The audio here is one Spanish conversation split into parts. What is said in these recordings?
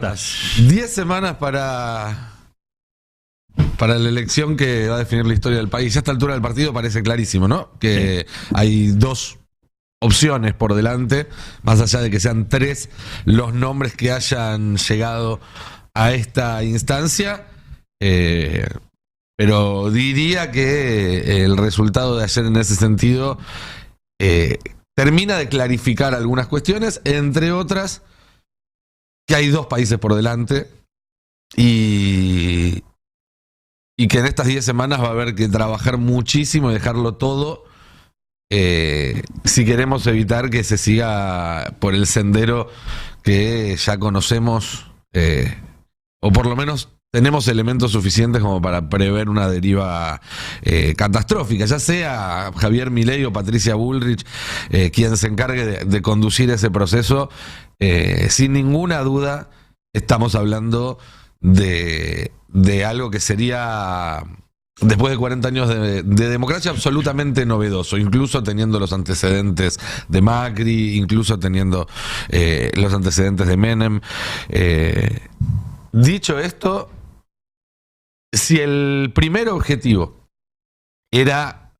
10 semanas para la elección que va a definir la historia del país. A esta altura del partido parece clarísimo, ¿no? Que hay dos opciones por delante, más allá de que sean tres los nombres que hayan llegado a esta instancia. Pero diría que el resultado de ayer en ese sentido termina de clarificar algunas cuestiones, entre otras que hay dos países por delante y que en estas 10 semanas va a haber que trabajar muchísimo y dejarlo todo si queremos evitar que se siga por el sendero que ya conocemos, o por lo menos tenemos elementos suficientes como para prever una deriva catastrófica, ya sea Javier Milei o Patricia Bullrich quien se encargue de conducir ese proceso. Sin ninguna duda estamos hablando de algo que sería, después de 40 años de democracia, absolutamente novedoso, incluso teniendo los antecedentes de Macri, incluso teniendo los antecedentes de Menem. Dicho esto, si el primer objetivo era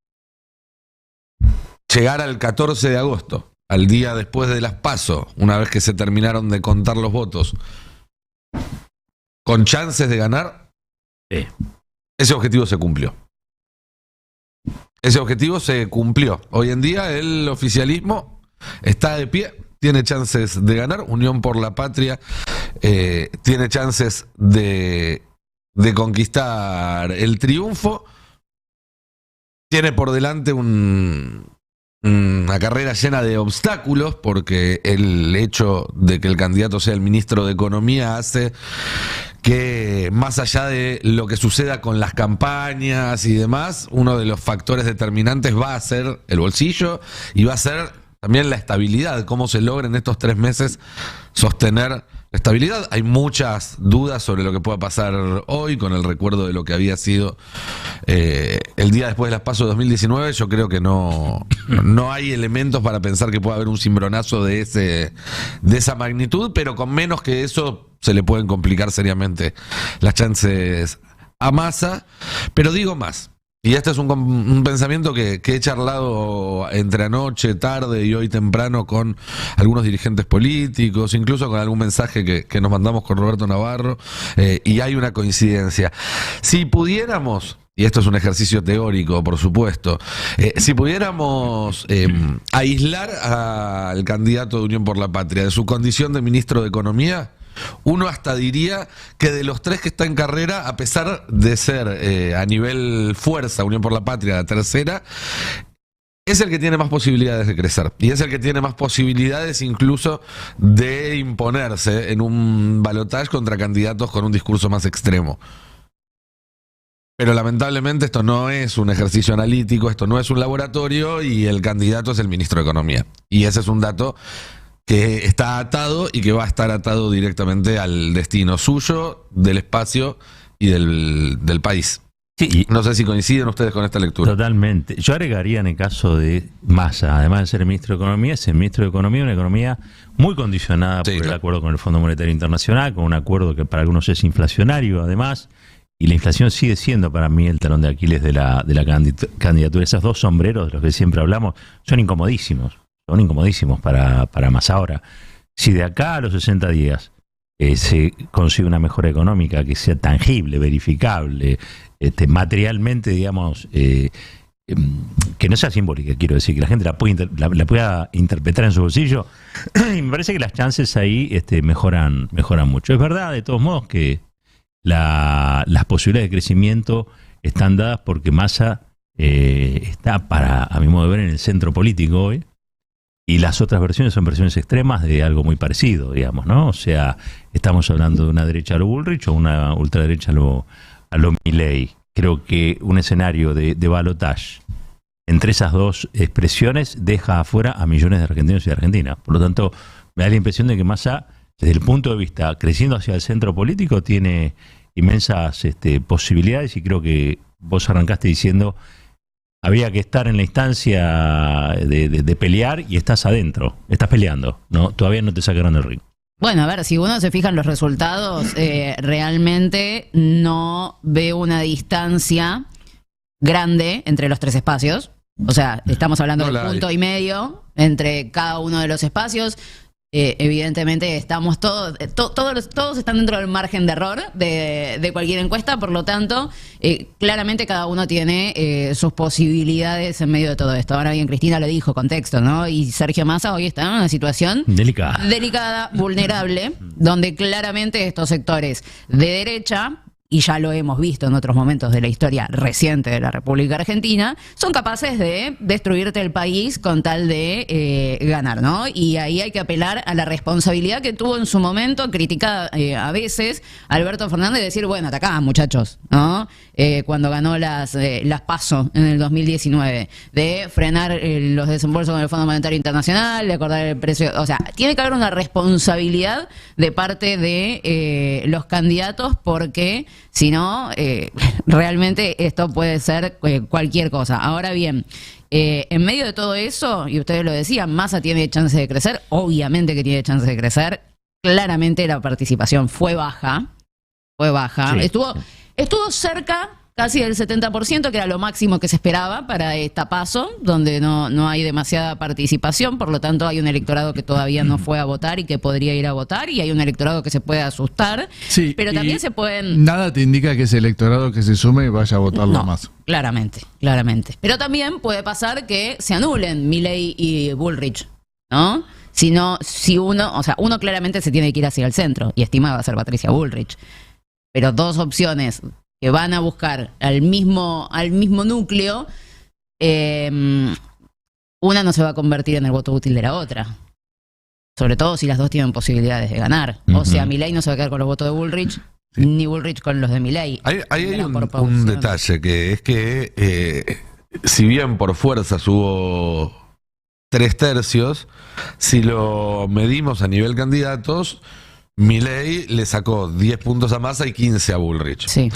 llegar al 14 de agosto, al día después de las PASO, una vez que se terminaron de contar los votos, con chances de ganar, ese objetivo se cumplió. Ese objetivo se cumplió. Hoy en día el oficialismo está de pie, tiene chances de ganar. Unión por la Patria tiene chances de conquistar el triunfo. Tiene por delante una carrera llena de obstáculos, porque el hecho de que el candidato sea el ministro de Economía hace que, más allá de lo que suceda con las campañas y demás, uno de los factores determinantes va a ser el bolsillo y va a ser también la estabilidad, cómo se logra en estos 3 meses sostener la estabilidad. Hay muchas dudas sobre lo que pueda pasar hoy, con el recuerdo de lo que había sido el día después de las PASO de 2019. Yo creo que no hay elementos para pensar que pueda haber un cimbronazo de esa magnitud, pero con menos que eso se le pueden complicar seriamente las chances a Massa. Pero digo más, y este es un pensamiento que he charlado entre anoche, tarde y hoy temprano con algunos dirigentes políticos, incluso con algún mensaje que nos mandamos con Roberto Navarro, y hay una coincidencia. Si pudiéramos, y esto es un ejercicio teórico, por supuesto, si pudiéramos aislar al candidato de Unión por la Patria de su condición de ministro de Economía, uno hasta diría que de los tres que está en carrera, a pesar de ser a nivel fuerza Unión por la Patria la tercera, es el que tiene más posibilidades de crecer y es el que tiene más posibilidades incluso de imponerse en un balotaje contra candidatos con un discurso más extremo. Pero lamentablemente esto no es un ejercicio analítico, esto no es un laboratorio, y el candidato es el ministro de Economía, y ese es un dato que está atado y que va a estar atado directamente al destino suyo, del espacio y del país. Sí. No sé si coinciden ustedes con esta lectura. Totalmente. Yo agregaría, en el caso de Massa, además de ser el ministro de Economía, es el ministro de Economía, una economía muy condicionada por el acuerdo con el Fondo Monetario Internacional, con un acuerdo que para algunos es inflacionario, además, y la inflación sigue siendo para mí el talón de Aquiles de la candidatura. Esos dos sombreros de los que siempre hablamos son incomodísimos. Son incomodísimos para Massa. Ahora, si de acá a los 60 días se consigue una mejora económica que sea tangible, verificable, materialmente, digamos, que no sea simbólica, quiero decir, que la gente la pueda interpretar en su bolsillo, y me parece que las chances ahí mejoran mucho. Es verdad, de todos modos, que las posibilidades de crecimiento están dadas porque Massa está, a mi modo de ver, en el centro político hoy. Y las otras versiones son versiones extremas de algo muy parecido, digamos, ¿no? O sea, estamos hablando de una derecha a lo Bullrich o una ultraderecha a lo Milei. Creo que un escenario de balotaje entre esas dos expresiones deja afuera a millones de argentinos y de argentinas. Por lo tanto, me da la impresión de que Massa, desde el punto de vista creciendo hacia el centro político, tiene inmensas posibilidades, y creo que vos arrancaste diciendo había que estar en la instancia de pelear, y estás adentro, estás peleando, ¿no? Todavía no te sacaron del ring. Bueno, a ver, si uno se fija en los resultados, realmente no ve una distancia grande entre los tres espacios. O sea, estamos hablando de punto y medio entre cada uno de los espacios. Evidentemente estamos todos están dentro del margen de error de cualquier encuesta, por lo tanto, claramente cada uno tiene sus posibilidades en medio de todo esto. Ahora bien, Cristina lo dijo, contexto, ¿no? Y Sergio Massa hoy está en una situación delicada, vulnerable, donde claramente estos sectores de derecha, y ya lo hemos visto en otros momentos de la historia reciente de la República Argentina, son capaces de destruirte el país con tal de ganar, ¿no? Y ahí hay que apelar a la responsabilidad que tuvo en su momento, criticada a veces, Alberto Fernández, de decir, bueno, atacá, muchachos, ¿no? Cuando ganó las PASO en el 2019, de frenar los desembolsos con el Fondo Monetario Internacional, de acordar el precio, o sea, tiene que haber una responsabilidad de parte de los candidatos, porque si no, realmente esto puede ser cualquier cosa. Ahora bien, en medio de todo eso, y ustedes lo decían, Massa tiene chance de crecer, obviamente que tiene chance de crecer, claramente la participación fue baja, sí, estuvo cerca casi del 70%, que era lo máximo que se esperaba para esta PASO, donde no hay demasiada participación, por lo tanto hay un electorado que todavía no fue a votar y que podría ir a votar, y hay un electorado que se puede asustar, sí, pero también se pueden... Nada te indica que ese electorado que se sume vaya a votarlo más. Claramente. Pero también puede pasar que se anulen Milei y Bullrich, ¿no? Uno claramente se tiene que ir hacia el centro, y estima va a ser Patricia Bullrich, pero dos opciones que van a buscar al mismo núcleo, una no se va a convertir en el voto útil de la otra. Sobre todo si las dos tienen posibilidades de ganar. O sea, Milei no se va a quedar con los votos de Bullrich, ni Bullrich con los de Milei. Hay un detalle, que es que si bien por fuerzas hubo 3/3, si lo medimos a nivel candidatos, Milei le sacó 10 puntos a Massa y 15 a Bullrich. Sí.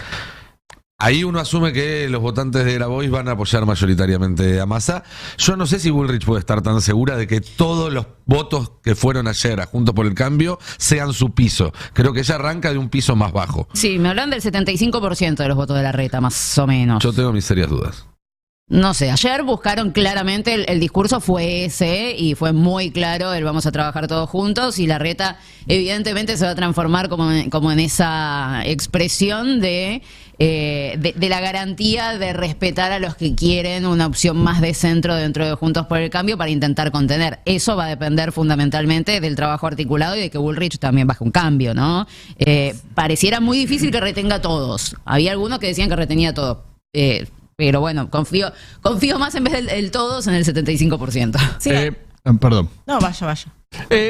Ahí uno asume que los votantes de Grabois van a apoyar mayoritariamente a Massa. Yo no sé si Bullrich puede estar tan segura de que todos los votos que fueron ayer a Juntos por el Cambio sean su piso. Creo que ella arranca de un piso más bajo. Sí, me hablan del 75% de los votos de la reta, más o menos. Yo tengo mis serias dudas. No sé, ayer buscaron claramente, el discurso fue ese y fue muy claro, el vamos a trabajar todos juntos, y la reta evidentemente se va a transformar como en esa expresión de la garantía de respetar a los que quieren una opción más de centro dentro de Juntos por el Cambio para intentar contener. Eso va a depender fundamentalmente del trabajo articulado y de que Bullrich también baje un cambio, ¿no? Pareciera muy difícil que retenga a todos. Había algunos que decían que retenía a todos. Pero bueno, confío más en vez del todos en el 75%. Sí. Perdón. No, vaya.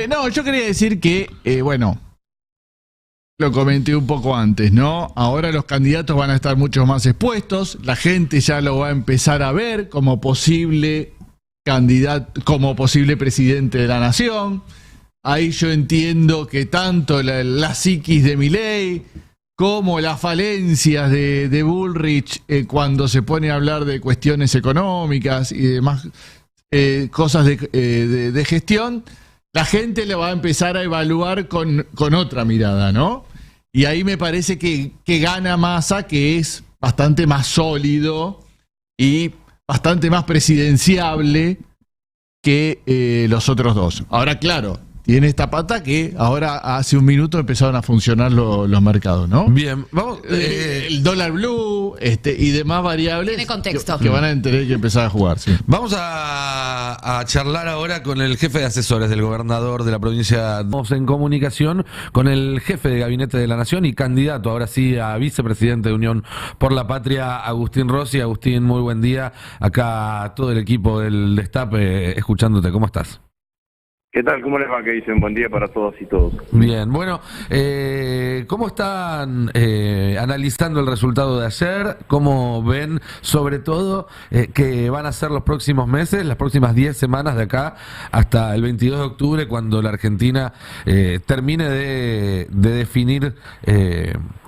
No, yo quería decir que, bueno, lo comenté un poco antes, ¿no? Ahora los candidatos van a estar mucho más expuestos, la gente ya lo va a empezar a ver como posible candidato, como posible presidente de la nación. Ahí yo entiendo que tanto la psiquis de Milei como las falencias de Bullrich cuando se pone a hablar de cuestiones económicas y demás cosas de gestión, la gente le va a empezar a evaluar con otra mirada, ¿no? Y ahí me parece que gana Massa, que es bastante más sólido y bastante más presidenciable que los otros dos. Ahora, claro, tiene esta pata que ahora hace un minuto empezaron a funcionar los mercados, ¿no? Bien, vamos. El dólar blue y demás variables. Tiene contexto. Que van a tener que empezar a jugar, sí. Vamos a charlar ahora con el jefe de asesores del gobernador de la provincia. Estamos en comunicación con el jefe de gabinete de la Nación y candidato ahora sí a vicepresidente de Unión por la Patria, Agustín Rossi. Agustín, muy buen día. Acá todo el equipo del Destape escuchándote. ¿Cómo estás? ¿Qué tal? ¿Cómo les va? ¿Qué dicen? Buen día para todos y todos. Bien, bueno, ¿cómo están analizando el resultado de ayer? ¿Cómo ven, sobre todo, que van a ser los próximos meses, las próximas 10 semanas de acá hasta el 22 de octubre, cuando la Argentina termine de definir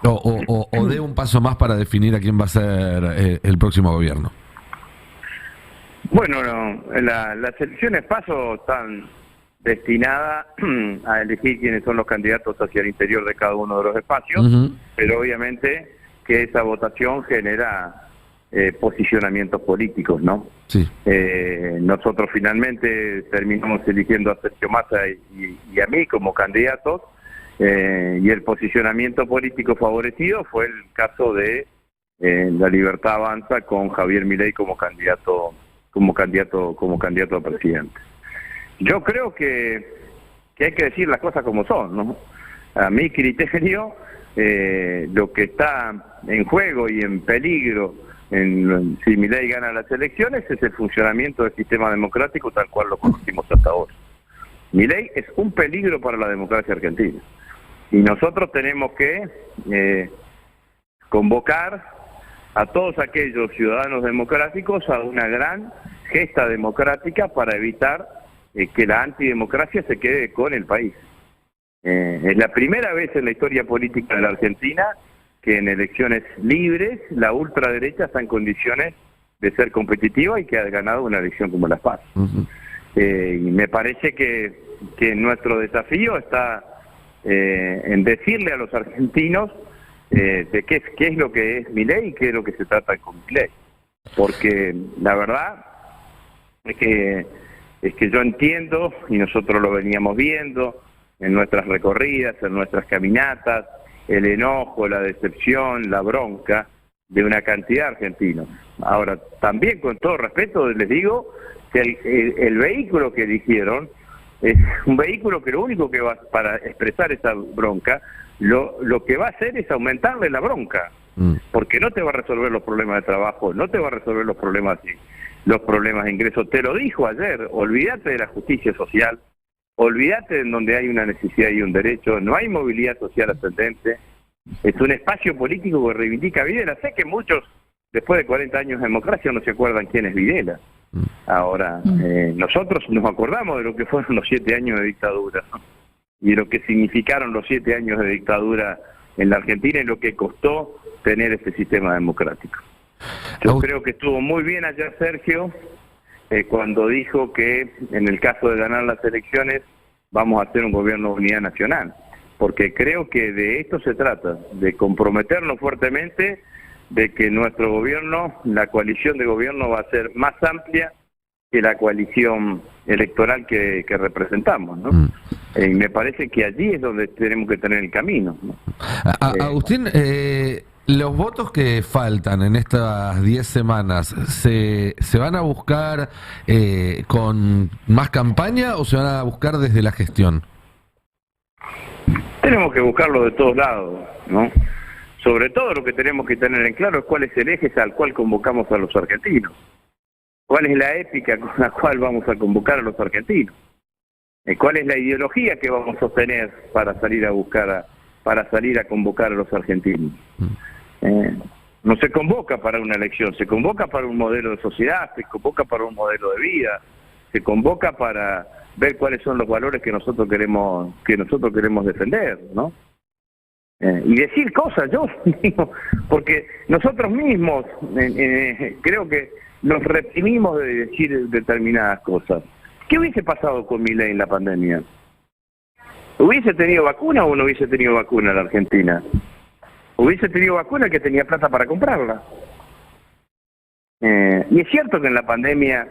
o dé un paso más para definir a quién va a ser el próximo gobierno? Bueno, las elecciones PASO están destinada a elegir quiénes son los candidatos hacia el interior de cada uno de los espacios, pero obviamente que esa votación genera posicionamientos políticos, ¿no? Sí. Nosotros finalmente terminamos eligiendo a Sergio Massa y a mí como candidatos, y el posicionamiento político favorecido fue el caso de La Libertad Avanza con Javier Milei como candidato a presidente. Yo creo que hay que decir las cosas como son, ¿no? A mi criterio, lo que está en juego y en peligro si Milei gana las elecciones es el funcionamiento del sistema democrático tal cual lo conocimos hasta ahora. Milei es un peligro para la democracia argentina y nosotros tenemos que convocar a todos aquellos ciudadanos democráticos a una gran gesta democrática para evitar que la antidemocracia se quede con el país. Es la primera vez en la historia política de la Argentina que en elecciones libres la ultraderecha está en condiciones de ser competitiva y que ha ganado una elección como la PAS. Y me parece que nuestro desafío está en decirle a los argentinos de qué es lo que es Milei y qué es lo que se trata con Milei. Porque la verdad es que yo entiendo, y nosotros lo veníamos viendo en nuestras recorridas, en nuestras caminatas, el enojo, la decepción, la bronca de una cantidad de argentinos. Ahora, también con todo respeto les digo que el vehículo que eligieron es un vehículo que lo único que va para expresar esa bronca, lo que va a hacer es aumentarle la bronca, porque no te va a resolver los problemas de trabajo, no te va a resolver los problemas de ingresos. Te lo dijo ayer, olvídate de la justicia social, olvídate en donde hay una necesidad y un derecho, no hay movilidad social ascendente, es un espacio político que reivindica Videla. Sé que muchos, después de 40 años de democracia, no se acuerdan quién es Videla. Ahora, nosotros nos acordamos de lo que fueron los 7 años de dictadura, ¿no? Y de lo que significaron los 7 años de dictadura en la Argentina y lo que costó tener este sistema democrático. Yo creo que estuvo muy bien ayer Sergio cuando dijo que en el caso de ganar las elecciones vamos a hacer un gobierno de unidad nacional, porque creo que de esto se trata, de comprometernos fuertemente de que nuestro gobierno, la coalición de gobierno va a ser más amplia que la coalición electoral que representamos, ¿no? Y me parece que allí es donde tenemos que tener el camino, ¿no? Agustín, los votos que faltan en estas 10 semanas, ¿se van a buscar con más campaña o se van a buscar desde la gestión? Tenemos que buscarlo de todos lados, ¿no? Sobre todo lo que tenemos que tener en claro es cuál es el eje al cual convocamos a los argentinos. ¿Cuál es la épica con la cual vamos a convocar a los argentinos? ¿Cuál es la ideología que vamos a sostener para salir a convocar a los argentinos? No se convoca para una elección, se convoca para un modelo de sociedad, se convoca para un modelo de vida, se convoca para ver cuáles son los valores que nosotros queremos defender, ¿no? Y decir cosas, yo digo, porque nosotros mismos creo que nos reprimimos de decir determinadas cosas. ¿Qué hubiese pasado con Milei en la pandemia? ¿Hubiese tenido vacuna o no hubiese tenido vacuna en la Argentina? Hubiese tenido vacuna que tenía plata para comprarla. Y es cierto que en la pandemia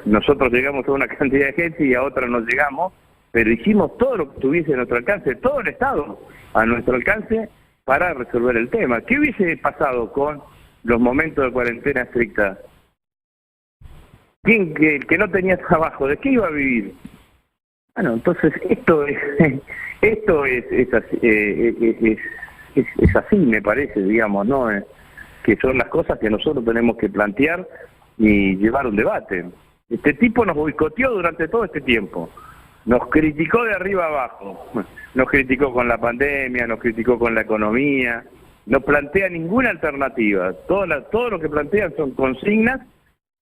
nosotros llegamos a una cantidad de gente y a otra no llegamos, pero hicimos todo lo que estuviese a nuestro alcance, todo el Estado a nuestro alcance para resolver el tema. ¿Qué hubiese pasado con los momentos de cuarentena estricta? ¿Quién que no tenía trabajo, de qué iba a vivir? Bueno, entonces esto es así, me parece, digamos, ¿no? Que son las cosas que nosotros tenemos que plantear y llevar un debate. Este tipo nos boicoteó durante todo este tiempo, nos criticó de arriba abajo, nos criticó con la pandemia, nos criticó con la economía, no plantea ninguna alternativa, todo lo que plantean son consignas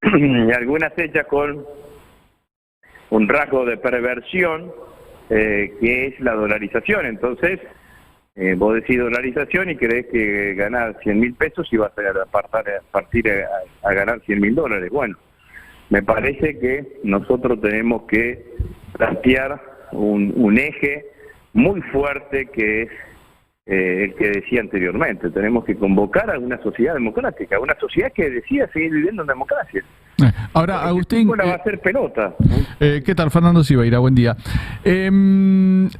y algunas hechas con un rasgo de perversión que es la dolarización. Entonces vos decís dolarización y creés que ganar 100.000 pesos y vas a partir a ganar $100.000. Bueno, me parece que nosotros tenemos que plantear un eje muy fuerte que es el que decía anteriormente. Tenemos que convocar a una sociedad democrática, una sociedad que decida seguir viviendo en democracia. Ahora, Agustín, va a hacer pelota. ¿Qué tal? Fernando Siveira, buen día.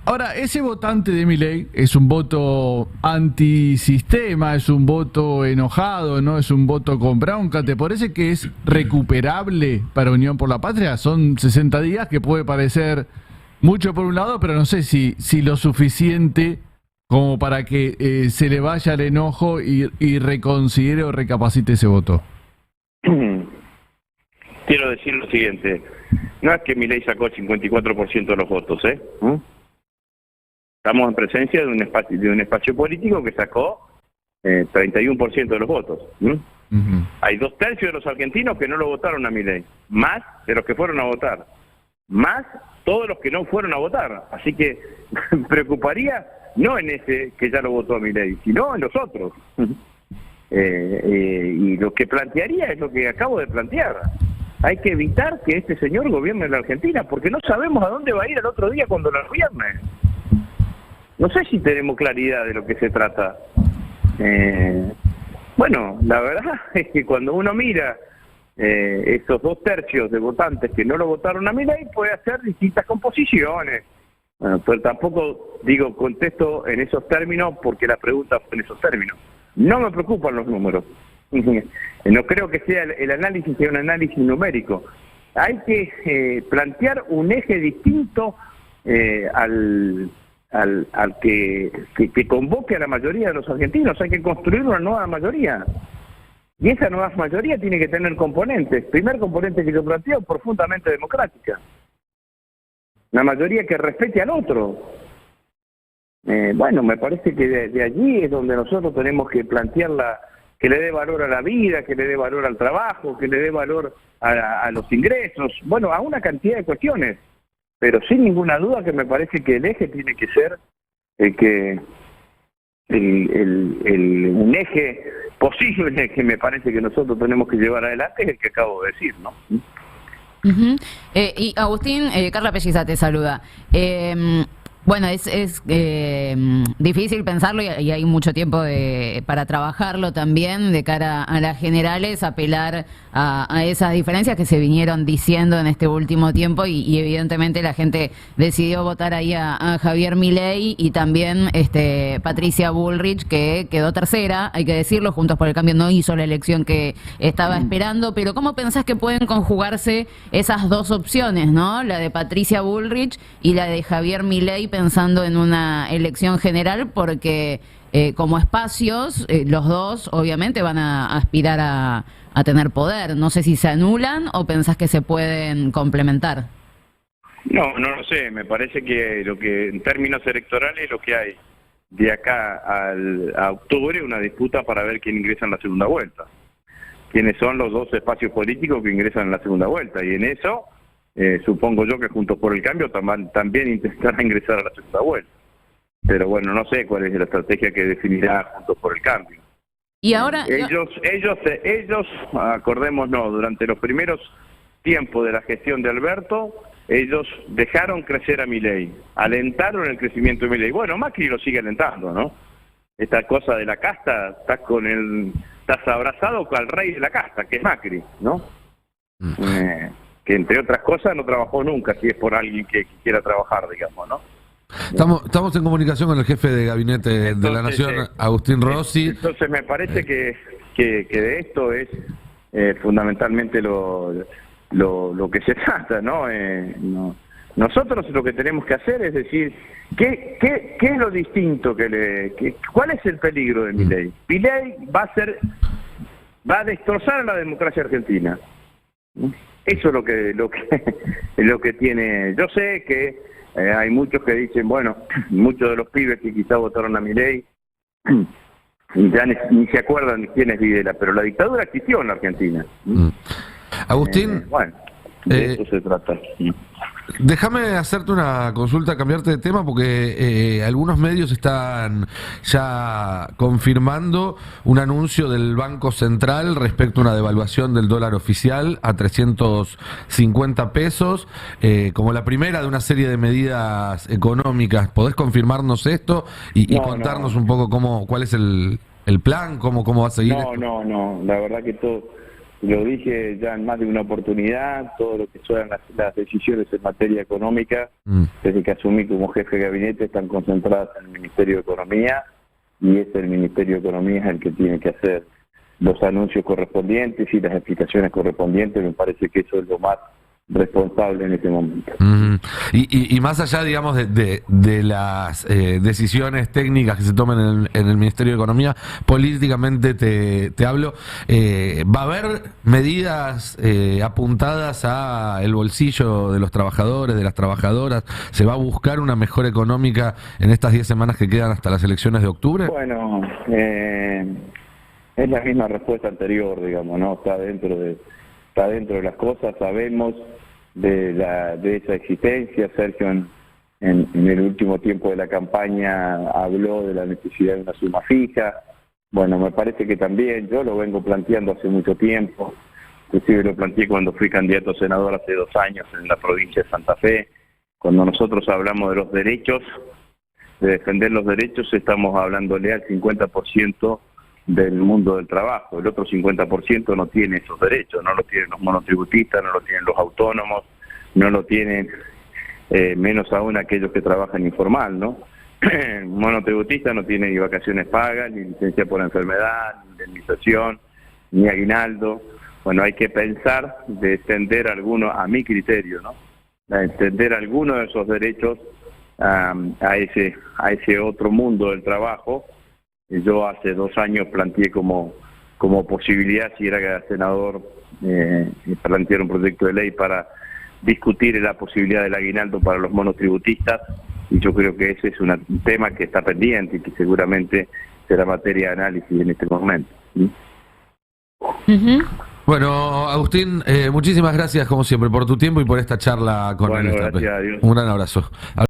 Ahora, ese votante de Milei es un voto antisistema, es un voto enojado, no es un voto con bronca. ¿Te parece que es recuperable para Unión por la Patria? Son 60 días que puede parecer mucho por un lado, pero no sé si lo suficiente como para que se le vaya el enojo y reconsidere o recapacite ese voto. Quiero decir lo siguiente, no es que Milei sacó el 54% de los votos, Estamos en presencia de un espacio político que sacó 31% de los votos. Hay 2/3 de los argentinos que no lo votaron a Milei, más de los que fueron a votar, más todos los que no fueron a votar. Así que me preocuparía no en ese que ya lo votó a Milei, sino en los otros. Y lo que plantearía es lo que acabo de plantear. Hay que evitar que este señor gobierne la Argentina, porque no sabemos a dónde va a ir el otro día cuando la gobierne. No sé si tenemos claridad de lo que se trata. Bueno, la verdad es que cuando uno mira esos 2/3 de votantes que no lo votaron a Milei, puede hacer distintas composiciones. Bueno, pero tampoco contesto en esos términos porque la pregunta fue en esos términos. No me preocupan los números. No creo que sea el análisis sea un análisis numérico. Hay que plantear un eje distinto al que convoque a la mayoría de los argentinos. Hay que construir una nueva mayoría. Y esa nueva mayoría tiene que tener componentes. Primer componente que yo planteo, profundamente democrática. Una mayoría que respete al otro. Bueno, me parece que de allí es donde nosotros tenemos que plantearla, que le dé valor a la vida, que le dé valor al trabajo, que le dé valor a los ingresos, bueno, a una cantidad de cuestiones, pero sin ninguna duda que me parece que el eje tiene que ser un eje posible que me parece que nosotros tenemos que llevar adelante es el que acabo de decir, ¿no? Y Agustín, Carla Pelliza te saluda. Bueno, es difícil pensarlo y hay mucho tiempo para trabajarlo también de cara a las generales, apelar a esas diferencias que se vinieron diciendo en este último tiempo y evidentemente la gente decidió votar ahí a Javier Milei y también Patricia Bullrich, que quedó tercera, hay que decirlo, Juntos por el Cambio no hizo la elección que estaba esperando, pero ¿cómo pensás que pueden conjugarse esas dos opciones, ¿no? La de Patricia Bullrich y la de Javier Milei, pensando en una elección general, porque como espacios, los dos obviamente van a aspirar a tener poder. No sé si se anulan o pensás que se pueden complementar. No lo sé. Me parece que lo que en términos electorales lo que hay de acá a octubre una disputa para ver quién ingresa en la segunda vuelta. Quiénes son los dos espacios políticos que ingresan en la segunda vuelta. Y en eso supongo yo que Juntos por el Cambio también intentará ingresar a la segunda vuelta. Pero bueno, no sé cuál es la estrategia que definirá Juntos por el Cambio. Y ahora ellos, acordémonos, durante los primeros tiempos de la gestión de Alberto, ellos dejaron crecer a Milei, alentaron el crecimiento de Milei. Bueno, Macri lo sigue alentando, ¿no? Esta cosa de la casta, estás abrazado con el rey de la casta, que es Macri, ¿no? Que entre otras cosas no trabajó nunca, si es por alguien que quiera trabajar, digamos, ¿no? Estamos en comunicación con el jefe de gabinete de la Nación, Agustín Rossi. Entonces me parece que de esto es fundamentalmente lo que se trata, ¿no? Nosotros lo que tenemos que hacer es decir, ¿qué es lo distinto cuál es el peligro de Milei? Milei va a destrozar a la democracia argentina. Eso es lo que tiene. Yo sé que hay muchos que dicen, bueno, muchos de los pibes que quizá votaron a Milei ya ni se acuerdan de quién es Videla, pero la dictadura existió en la Argentina. Agustín, Bueno, de eso se trata. Déjame hacerte una consulta, cambiarte de tema, porque algunos medios están ya confirmando un anuncio del Banco Central respecto a una devaluación del dólar oficial a 350 pesos, como la primera de una serie de medidas económicas. ¿Podés confirmarnos esto y contarnos un poco cuál es el plan, cómo va a seguir esto? No, la verdad que todo... Lo dije ya en más de una oportunidad, todo lo que son las decisiones en materia económica, desde que asumí como jefe de gabinete, están concentradas en el Ministerio de Economía, y es el Ministerio de Economía el que tiene que hacer los anuncios correspondientes y las explicaciones correspondientes. Me parece que eso es lo más responsable en este momento. Y más allá, digamos, de las decisiones técnicas que se tomen en el Ministerio de Economía, políticamente te hablo, ¿va a haber medidas apuntadas a el bolsillo de los trabajadores, de las trabajadoras? ¿Se va a buscar una mejora económica en estas 10 semanas que quedan hasta las elecciones de octubre? Bueno, es la misma respuesta anterior, digamos, ¿no? Está dentro de las cosas. Sabemos de esa existencia. Sergio en el último tiempo de la campaña habló de la necesidad de una suma fija. Bueno, me parece que también yo lo vengo planteando hace mucho tiempo, inclusive lo planteé cuando fui candidato a senador hace 2 años en la provincia de Santa Fe. Cuando nosotros hablamos de los derechos, de defender los derechos, estamos hablándole al 50% del mundo del trabajo. El otro 50% no tiene esos derechos, no lo tienen los monotributistas, no lo tienen los autónomos, no lo tienen menos aún aquellos que trabajan informal, ¿no? El monotributista no tiene ni vacaciones pagas, ni licencia por enfermedad, ni indemnización, ni aguinaldo. Bueno, hay que pensar de extender algunos, a mi criterio, ¿no? De extender algunos de esos derechos a ese otro mundo del trabajo. Yo hace 2 años planteé como posibilidad, si era senador, plantear un proyecto de ley para discutir la posibilidad del aguinaldo para los monotributistas, y yo creo que ese es un tema que está pendiente y que seguramente será materia de análisis en este momento. Bueno, Agustín, muchísimas gracias como siempre por tu tiempo y por esta charla con Bueno, el gracias a Dios. Un gran abrazo.